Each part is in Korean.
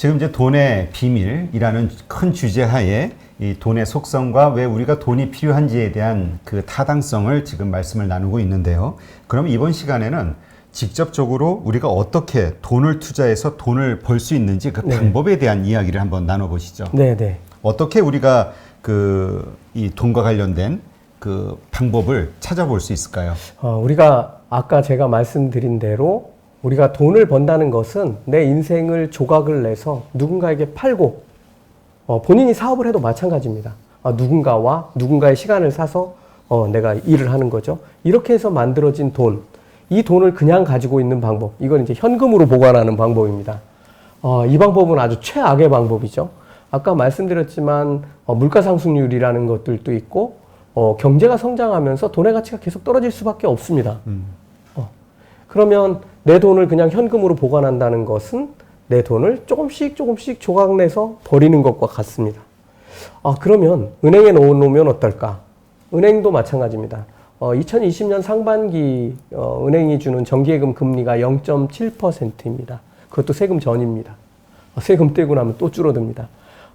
지금 이제 돈의 비밀이라는 큰 주제 하에 이 돈의 속성과 왜 우리가 돈이 필요한지에 대한 그 타당성을 지금 말씀을 나누고 있는데요. 그럼 이번 시간에는 직접적으로 우리가 어떻게 돈을 투자해서 돈을 벌 수 있는지 그 방법에 대한 이야기를 한번 나눠보시죠. 네. 어떻게 우리가 이 돈과 관련된 그 방법을 찾아볼 수 있을까요? 우리가 아까 제가 말씀드린 대로 우리가 돈을 번다는 것은 내 인생을 조각을 내서 누군가에게 팔고 본인이 사업을 해도 마찬가지입니다. 누군가와 누군가의 시간을 사서 내가 일을 하는 거죠. 이렇게 해서 만들어진 돈, 이 돈을 그냥 가지고 있는 방법, 이건 이제 현금으로 보관하는 방법입니다. 이 방법은 아주 최악의 방법이죠. 아까 말씀드렸지만 물가 상승률이라는 것들도 있고 경제가 성장하면서 돈의 가치가 계속 떨어질 수밖에 없습니다. 그러면 내 돈을 그냥 현금으로 보관한다는 것은 내 돈을 조금씩 조각내서 버리는 것과 같습니다. 그러면 은행에 넣어놓으면 어떨까? 은행도 마찬가지입니다. 2020년 상반기 은행이 주는 정기예금 금리가 0.7%입니다. 그것도 세금 전입니다. 세금 떼고 나면 또 줄어듭니다.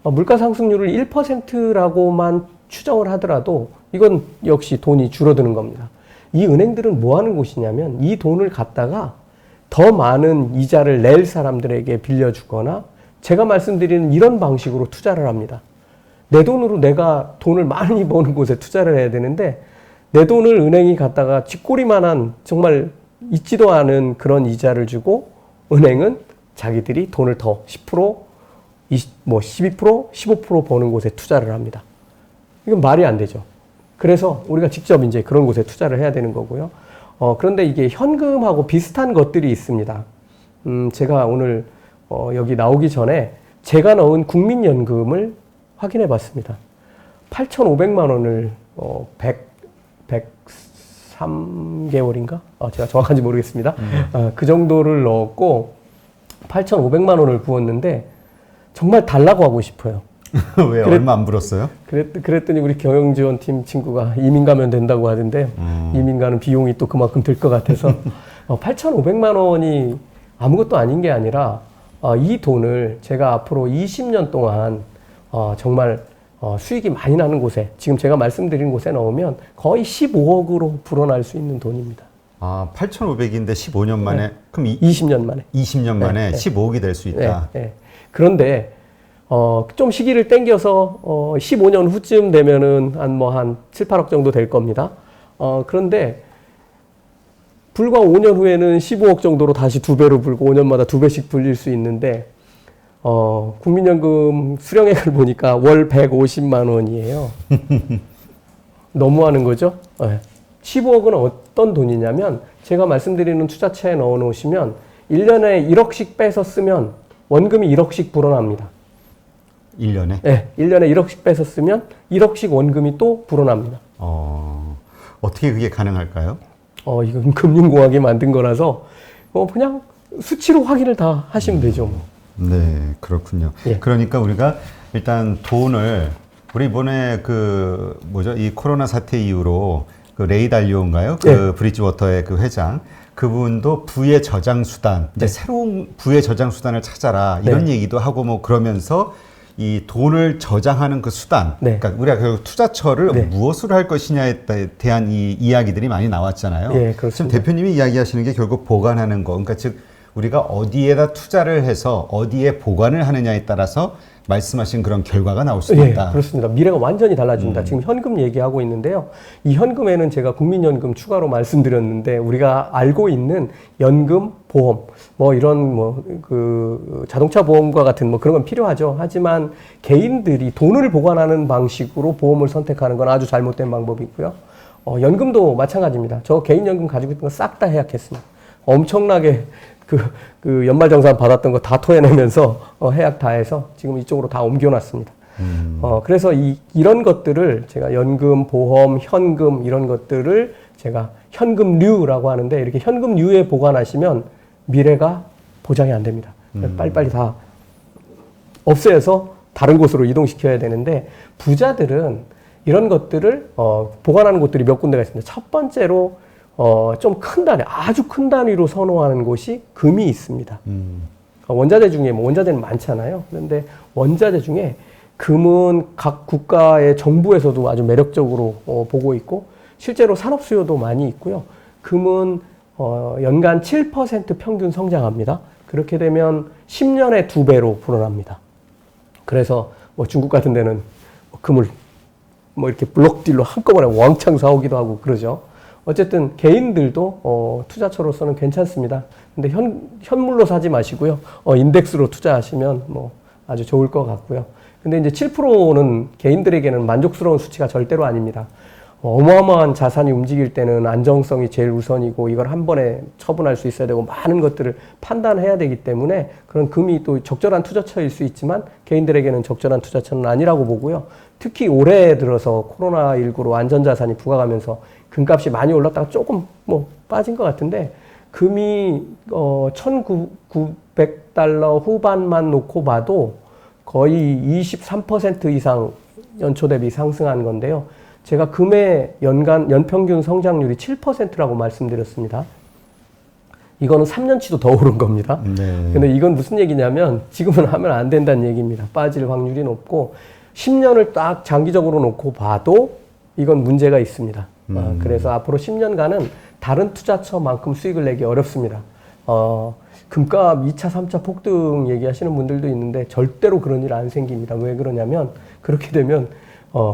물가 상승률을 1%라고만 추정을 하더라도 이건 역시 돈이 줄어드는 겁니다. 이 은행들은 뭐 하는 곳이냐면 이 돈을 갖다가 더 많은 이자를 낼 사람들에게 빌려주거나 제가 말씀드리는 이런 방식으로 투자를 합니다. 내 돈으로 내가 돈을 많이 버는 곳에 투자를 해야 되는데 내 돈을 은행이 갖다가 쥐꼬리만한 정말 있지도 않은 그런 이자를 주고 은행은 자기들이 돈을 더 10%, 12%, 15% 버는 곳에 투자를 합니다. 이건 말이 안 되죠. 그래서 우리가 직접 이제 그런 곳에 투자를 해야 되는 거고요. 그런데 이게 현금하고 비슷한 것들이 있습니다. 제가 오늘 여기 나오기 전에 제가 넣은 국민연금을 확인해 봤습니다. 8,500만 원을 103개월인가? 제가 정확한지 모르겠습니다. 그 정도를 넣었고 8,500만 원을 부었는데 정말 달라고 하고 싶어요. 왜 얼마 안 불었어요? 그랬더니 우리 경영지원팀 친구가 이민 가면 된다고 하던데 이민 가는 비용이 또 그만큼 들 것 같아서 8,500만 원이 아무것도 아닌 게 아니라 이 돈을 제가 앞으로 20년 동안 정말 수익이 많이 나는 곳에 지금 제가 말씀드린 곳에 넣으면 거의 15억으로 불어날 수 있는 돈입니다. 8,500인데 15년 만에 그럼 20년 만에 20년 만에 15억이 될 수 있다. 그런데 좀 시기를 땡겨서 15년 후쯤 되면은 한 7, 8억 정도 될 겁니다. 그런데 불과 5년 후에는 15억 정도로 다시 2배로 불고 5년마다 2배씩 불릴 수 있는데 국민연금 수령액을 보니까 월 150만 원이에요. 너무하는 거죠? 15억은 어떤 돈이냐면 제가 말씀드리는 투자처에 넣어 놓으시면 1년에 1억씩 빼서 쓰면 원금이 1억씩 불어납니다. 1년에? 네, 1년에 1억씩 빼서 쓰면 1억씩 원금이 또 불어납니다. 어떻게 그게 가능할까요? 이건 금융공학이 만든 거라서 그냥 수치로 확인을 다 하시면 되죠. 네, 그렇군요. 그러니까 우리가 일단 돈을 우리 이번에 이 코로나 사태 이후로 레이 달리오인가요? 브리지워터의 그 회장. 그분도 부의 저장 수단, 이제 새로운 부의 저장 수단을 찾아라 이런 얘기도 하고 그러면서 이 돈을 저장하는 그 수단, 그러니까 우리가 결국 투자처를 무엇으로 할 것이냐에 대한 이 이야기들이 많이 나왔잖아요. 그렇습니다. 지금 대표님이 이야기하시는 게 결국 보관하는 거, 그러니까 즉 우리가 어디에다 투자를 해서 어디에 보관을 하느냐에 따라서 말씀하신 그런 결과가 나올 수 있다. 그렇습니다. 미래가 완전히 달라집니다. 지금 현금 얘기하고 있는데요. 이 현금에는 제가 국민연금 추가로 말씀드렸는데 우리가 알고 있는 연금, 보험, 자동차 보험과 같은 그런 건 필요하죠. 하지만 개인들이 돈을 보관하는 방식으로 보험을 선택하는 건 아주 잘못된 방법이고요. 연금도 마찬가지입니다. 저 개인연금 가지고 있던 거 싹 다 해약했습니다. 엄청나게 그 연말정산 받았던 거 다 토해내면서 해약 다 해서 지금 이쪽으로 다 옮겨놨습니다. 그래서 이런 것들을 제가 연금, 보험, 현금 이런 것들을 제가 현금류라고 하는데 이렇게 현금류에 보관하시면 미래가 보장이 안 됩니다. 빨리빨리 다 없애서 다른 곳으로 이동시켜야 되는데 부자들은 이런 것들을 보관하는 곳들이 몇 군데가 있습니다. 첫 번째로 좀 큰 단위, 아주 큰 단위로 선호하는 곳이 금이 있습니다. 원자재 중에 뭐 원자재는 많잖아요. 그런데 원자재 중에 금은 각 국가의 정부에서도 아주 매력적으로 보고 있고 실제로 산업 수요도 많이 있고요. 금은 연간 7% 평균 성장합니다. 그렇게 되면 10년에 2배로 불어납니다. 그래서 뭐 중국 같은 데는 금을 뭐 이렇게 블록딜로 한꺼번에 왕창 사오기도 하고 그러죠. 어쨌든 개인들도 투자처로서는 괜찮습니다. 근데 현물로 사지 마시고요. 인덱스로 투자하시면 뭐 아주 좋을 것 같고요. 근데 이제 7%는 개인들에게는 만족스러운 수치가 절대로 아닙니다. 어마어마한 자산이 움직일 때는 안정성이 제일 우선이고 이걸 한 번에 처분할 수 있어야 되고 많은 것들을 판단해야 되기 때문에 그런 금이 또 적절한 투자처일 수 있지만 개인들에게는 적절한 투자처는 아니라고 보고요. 특히 올해 들어서 코로나19로 안전자산이 부각하면서 금값이 많이 올랐다가 조금 뭐 빠진 것 같은데 금이 1900달러 후반만 놓고 봐도 거의 23% 이상 연초 대비 상승한 건데요. 제가 금의 연평균 성장률이 7%라고 말씀드렸습니다. 이거는 3년치도 더 오른 겁니다. 네. 근데 이건 무슨 얘기냐면 지금은 하면 안 된다는 얘기입니다. 빠질 확률이 높고 10년을 딱 장기적으로 놓고 봐도 이건 문제가 있습니다. 그래서 앞으로 10년간은 다른 투자처만큼 수익을 내기 어렵습니다. 금값 2차, 3차 폭등 얘기하시는 분들도 있는데 절대로 그런 일 안 생깁니다. 왜 그러냐면 그렇게 되면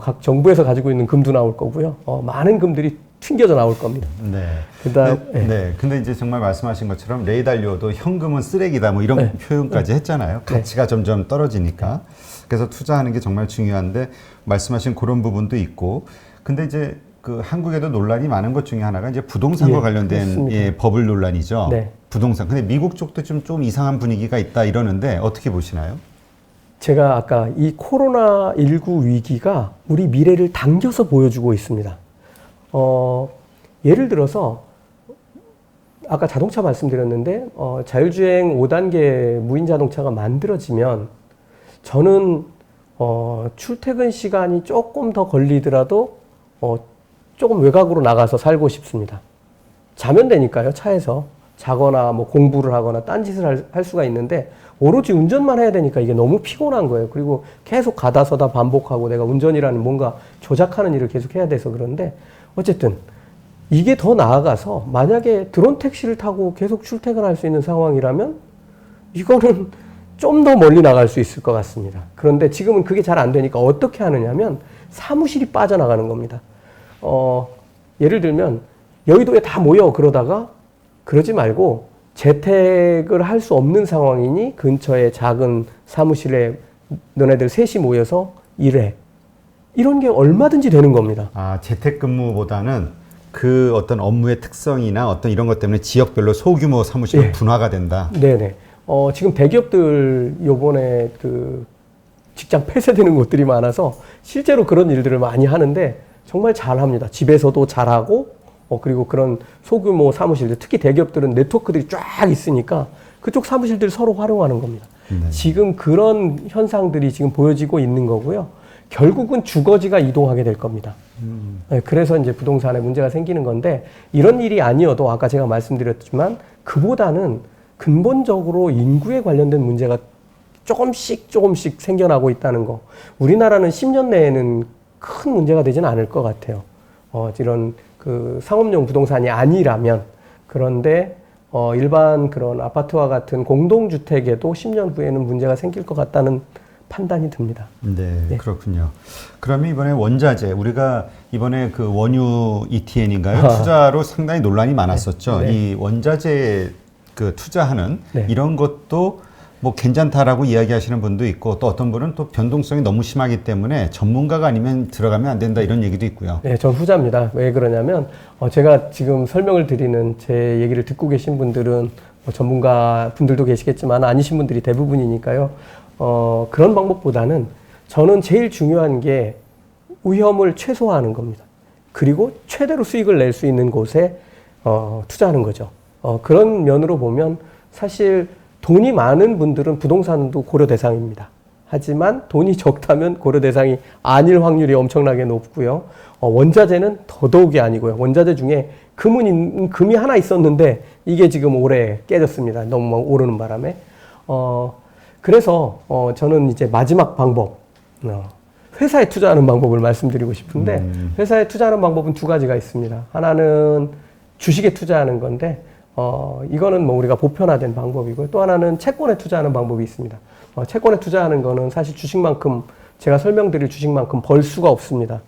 각 정부에서 가지고 있는 금도 나올 거고요. 많은 금들이 튕겨져 나올 겁니다. 네. 그다음 네. 근데 이제 정말 말씀하신 것처럼 레이 달리오도 현금은 쓰레기다 뭐 이런 표현까지 했잖아요. 가치가 점점 떨어지니까. 그래서 투자하는 게 정말 중요한데 말씀하신 그런 부분도 있고. 근데 이제 그 한국에도 논란이 많은 것 중에 하나가 이제 부동산과 관련된 버블 논란이죠. 네. 부동산. 근데 미국 쪽도 좀 이상한 분위기가 있다 이러는데 어떻게 보시나요? 제가 아까 이 코로나19 위기가 우리 미래를 당겨서 보여주고 있습니다. 예를 들어서 아까 자동차 말씀드렸는데 자율주행 5단계 무인 자동차가 만들어지면 저는 출퇴근 시간이 조금 더 걸리더라도 조금 외곽으로 나가서 살고 싶습니다. 자면 되니까요. 차에서 자거나 뭐 공부를 하거나 딴짓을 할 수가 있는데 오로지 운전만 해야 되니까 이게 너무 피곤한 거예요. 그리고 계속 가다 서다 반복하고 내가 운전이라는 뭔가 조작하는 일을 계속 해야 돼서 그런데 어쨌든 이게 더 나아가서 만약에 드론 택시를 타고 계속 출퇴근할 수 있는 상황이라면 이거는 좀 더 멀리 나갈 수 있을 것 같습니다. 그런데 지금은 그게 잘 안 되니까 어떻게 하느냐면 사무실이 빠져나가는 겁니다. 예를 들면 여의도에 다 모여 그러다가 그러지 말고 재택을 할 수 없는 상황이니 근처에 작은 사무실에 너네들 셋이 모여서 일해. 이런 게 얼마든지 되는 겁니다. 아, 재택근무보다는 그 어떤 업무의 특성이나 어떤 이런 것 때문에 지역별로 소규모 사무실로 분화가 된다. 네네. 지금 대기업들 요번에 그 직장 폐쇄되는 곳들이 많아서 실제로 그런 일들을 많이 하는데 정말 잘합니다. 집에서도 잘하고 그리고 그런 소규모 사무실들, 특히 대기업들은 네트워크들이 쫙 있으니까 그쪽 사무실들 서로 활용하는 겁니다. 네. 지금 그런 현상들이 지금 보여지고 있는 거고요. 결국은 주거지가 이동하게 될 겁니다. 네, 그래서 이제 부동산에 문제가 생기는 건데 이런 일이 아니어도 아까 제가 말씀드렸지만 그보다는 근본적으로 인구에 관련된 문제가 조금씩 생겨나고 있다는 거. 우리나라는 10년 내에는 큰 문제가 되지는 않을 것 같아요. 이런 그 상업용 부동산이 아니라면. 그런데 일반 그런 아파트와 같은 공동주택에도 10년 후에는 문제가 생길 것 같다는 판단이 듭니다. 네, 그렇군요. 그러면 이번에 원자재, 우리가 이번에 그 원유 ETN인가요? 투자로 상당히 논란이 많았었죠. 네. 이 원자재 그 투자하는 이런 것도 뭐 괜찮다라고 이야기하시는 분도 있고 또 어떤 분은 또 변동성이 너무 심하기 때문에 전문가가 아니면 들어가면 안 된다 이런 얘기도 있고요. 네, 전 후자입니다. 왜 그러냐면 제가 지금 설명을 드리는 제 얘기를 듣고 계신 분들은 전문가 분들도 계시겠지만 아니신 분들이 대부분이니까요. 그런 방법보다는 저는 제일 중요한 게 위험을 최소화하는 겁니다. 그리고 최대로 수익을 낼 수 있는 곳에 투자하는 거죠. 그런 면으로 보면 사실 돈이 많은 분들은 부동산도 고려 대상입니다. 하지만 돈이 적다면 고려 대상이 아닐 확률이 엄청나게 높고요. 원자재는 더더욱이 아니고요. 원자재 중에 금이 하나 있었는데 이게 지금 올해 깨졌습니다. 너무 오르는 바람에. 그래서 저는 이제 마지막 방법, 회사에 투자하는 방법을 말씀드리고 싶은데 회사에 투자하는 방법은 두 가지가 있습니다. 하나는 주식에 투자하는 건데 이거는 뭐 우리가 보편화된 방법이고요. 또 하나는 채권에 투자하는 방법이 있습니다. 채권에 투자하는 거는 사실 주식만큼 제가 설명드릴 주식만큼 벌 수가 없습니다.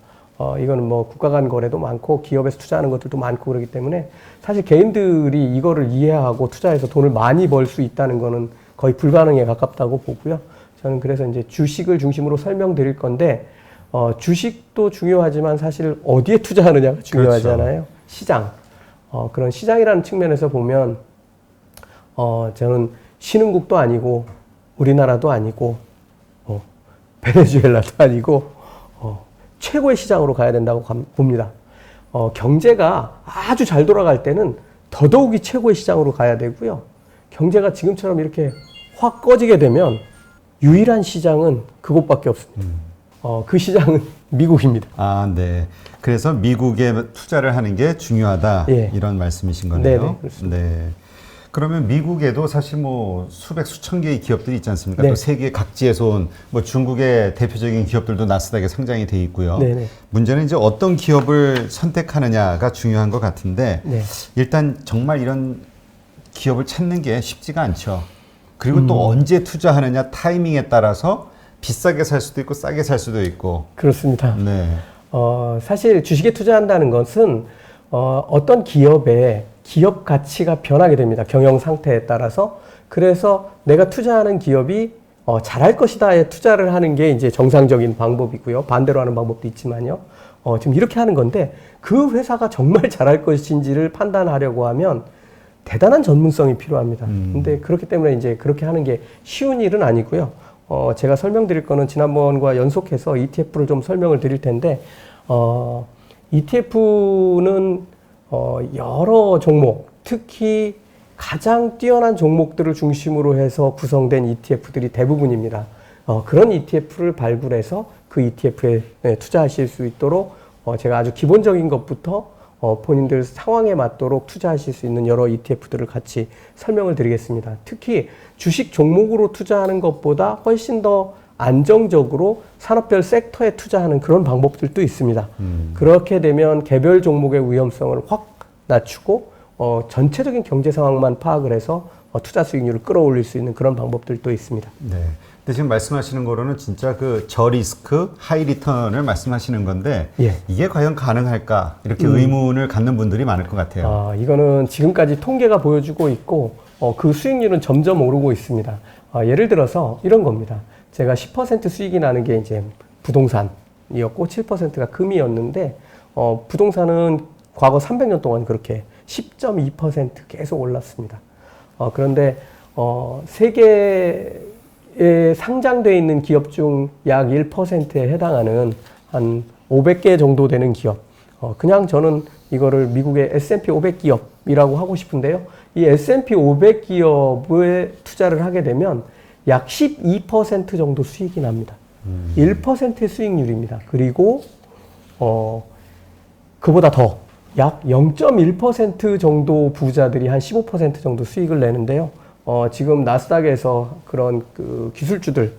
이거는 뭐 국가 간 거래도 많고 기업에서 투자하는 것들도 많고 그러기 때문에 사실 개인들이 이거를 이해하고 투자해서 돈을 많이 벌 수 있다는 거는 거의 불가능에 가깝다고 보고요. 저는 그래서 이제 주식을 중심으로 설명드릴 건데 주식도 중요하지만 사실 어디에 투자하느냐가 중요하잖아요. 그렇죠. 시장. 그런 시장이라는 측면에서 보면 저는 신흥국도 아니고 우리나라도 아니고 베네수엘라도 아니고 최고의 시장으로 가야 된다고 봅니다. 경제가 아주 잘 돌아갈 때는 더더욱이 최고의 시장으로 가야 되고요. 경제가 지금처럼 이렇게 확 꺼지게 되면 유일한 시장은 그곳밖에 없습니다. 그 시장은 미국입니다. 아, 네. 그래서 미국에 투자를 하는 게 중요하다. 예. 이런 말씀이신 거네요. 네네, 그렇습니다. 네. 그러면 미국에도 사실 뭐 수백 수천 개의 기업들이 있지 않습니까? 네. 또 세계 각지에서 온 뭐 중국의 대표적인 기업들도 나스닥에 상장이 돼 있고요. 네네. 문제는 이제 어떤 기업을 선택하느냐가 중요한 것 같은데 네. 일단 정말 이런 기업을 찾는 게 쉽지가 않죠. 그리고 또 언제 투자하느냐 타이밍에 따라서 비싸게 살 수도 있고 싸게 살 수도 있고. 그렇습니다. 네. 사실 주식에 투자한다는 것은 어떤 기업의 기업 가치가 변하게 됩니다. 경영 상태에 따라서. 그래서 내가 투자하는 기업이 잘할 것이다에 투자를 하는 게 이제 정상적인 방법이고요. 반대로 하는 방법도 있지만요. 지금 이렇게 하는 건데 그 회사가 정말 잘할 것인지를 판단하려고 하면 대단한 전문성이 필요합니다. 근데 그렇기 때문에 이제 그렇게 하는 게 쉬운 일은 아니고요. 제가 설명드릴 거는 지난번과 연속해서 ETF를 좀 설명을 드릴 텐데, ETF는 여러 종목, 특히 가장 뛰어난 종목들을 중심으로 해서 구성된 ETF들이 대부분입니다. 그런 ETF를 발굴해서 그 ETF에 투자하실 수 있도록 제가 아주 기본적인 것부터 본인들 상황에 맞도록 투자하실 수 있는 여러 ETF들을 같이 설명을 드리겠습니다. 특히 주식 종목으로 투자하는 것보다 훨씬 더 안정적으로 산업별 섹터에 투자하는 그런 방법들도 있습니다. 그렇게 되면 개별 종목의 위험성을 확 낮추고 전체적인 경제 상황만 파악을 해서 투자 수익률을 끌어올릴 수 있는 그런 방법들도 있습니다. 네. 근데 지금 말씀하시는 거로는 진짜 그 저리스크, 하이 리턴을 말씀하시는 건데 예. 이게 과연 가능할까? 이렇게 의문을 갖는 분들이 많을 것 같아요. 이거는 지금까지 통계가 보여주고 있고 그 수익률은 점점 오르고 있습니다. 예를 들어서 이런 겁니다. 제가 10% 수익이 나는 게 이제 부동산이었고 7%가 금이었는데 부동산은 과거 300년 동안 그렇게 10.2% 계속 올랐습니다. 그런데 세계에 상장되어 있는 기업 중 약 1%에 해당하는 한 500개 정도 되는 기업. 그냥 저는 이거를 미국의 S&P 500 기업이라고 하고 싶은데요. 이 S&P 500 기업에 투자를 하게 되면 약 12% 정도 수익이 납니다. 1%의 수익률입니다. 그리고 그보다 더 약 0.1% 정도 부자들이 한 15% 정도 수익을 내는데요. 지금 나스닥에서 그런 그 기술주들,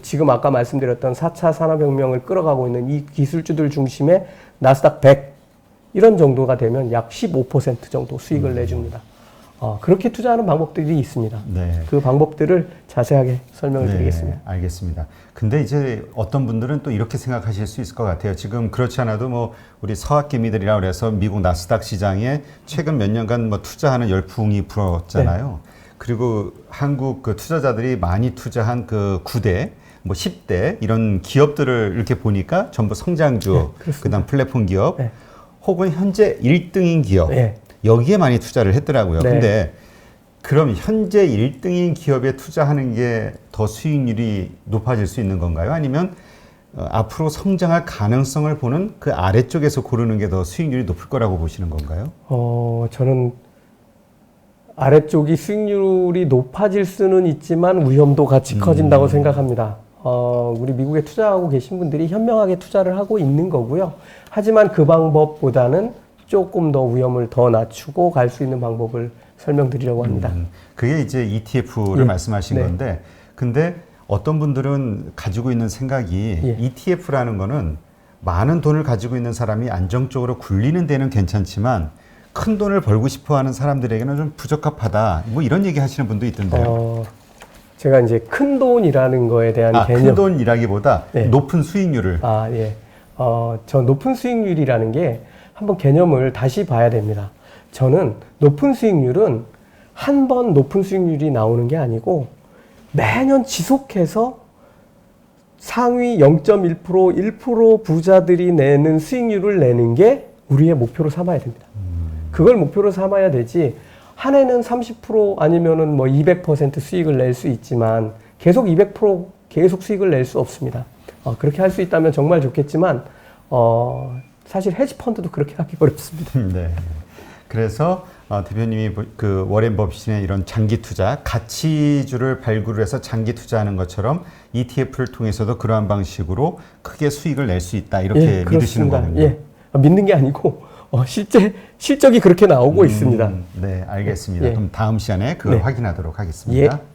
지금 아까 말씀드렸던 4차 산업혁명을 끌어가고 있는 이 기술주들 중심의 나스닥 100 이런 정도가 되면 약 15% 정도 수익을 내줍니다. 그렇게 투자하는 방법들이 있습니다. 네. 그 방법들을 자세하게 설명을 드리겠습니다. 알겠습니다. 근데 이제 어떤 분들은 또 이렇게 생각하실 수 있을 것 같아요. 지금 그렇지 않아도 뭐 우리 서학기미들이라고 그래서 미국 나스닥 시장에 최근 몇 년간 뭐 투자하는 열풍이 불었잖아요. 네. 그리고 한국 그 투자자들이 많이 투자한 그 9대, 뭐 10대 이런 기업들을 이렇게 보니까 전부 성장주, 그다음 플랫폼 기업, 혹은 현재 1등인 기업. 여기에 많이 투자를 했더라고요. 네. 근데 그럼 현재 1등인 기업에 투자하는 게 더 수익률이 높아질 수 있는 건가요? 아니면 앞으로 성장할 가능성을 보는 그 아래쪽에서 고르는 게 더 수익률이 높을 거라고 보시는 건가요? 저는 아래쪽이 수익률이 높아질 수는 있지만 위험도 같이 커진다고 생각합니다. 우리 미국에 투자하고 계신 분들이 현명하게 투자를 하고 있는 거고요. 하지만 그 방법보다는 조금 더 위험을 더 낮추고 갈 수 있는 방법을 설명드리려고 합니다. 그게 이제 ETF를 예. 말씀하신 네. 건데, 근데 어떤 분들은 가지고 있는 생각이 예. ETF라는 거는 많은 돈을 가지고 있는 사람이 안정적으로 굴리는 데는 괜찮지만 큰 돈을 벌고 싶어 하는 사람들에게는 좀 부적합하다. 뭐 이런 얘기 하시는 분도 있던데요. 제가 이제 큰 돈이라는 거에 대한 개념. 큰 돈이라기보다 네. 높은 수익률을. 예. 저 높은 수익률이라는 게 한번 개념을 다시 봐야 됩니다. 저는 높은 수익률은 한 번 높은 수익률이 나오는 게 아니고 매년 지속해서 상위 0.1%, 1% 부자들이 내는 수익률을 내는 게 우리의 목표로 삼아야 됩니다. 그걸 목표로 삼아야 되지, 한 해는 30% 아니면은 뭐 200% 수익을 낼 수 있지만 계속 200% 계속 수익을 낼 수 없습니다. 그렇게 할 수 있다면 정말 좋겠지만, 사실 헤지펀드도 그렇게 하기 어렵습니다. 네. 그래서 대표님이 그 워렌 버핏의 이런 장기 투자, 가치주를 발굴해서 장기 투자하는 것처럼 ETF를 통해서도 그러한 방식으로 크게 수익을 낼 수 있다, 이렇게 믿으시는 거군요. 예, 믿는 게 아니고 실적이 그렇게 나오고 있습니다. 네, 알겠습니다. 예. 그럼 다음 시간에 그걸 네. 확인하도록 하겠습니다. 예.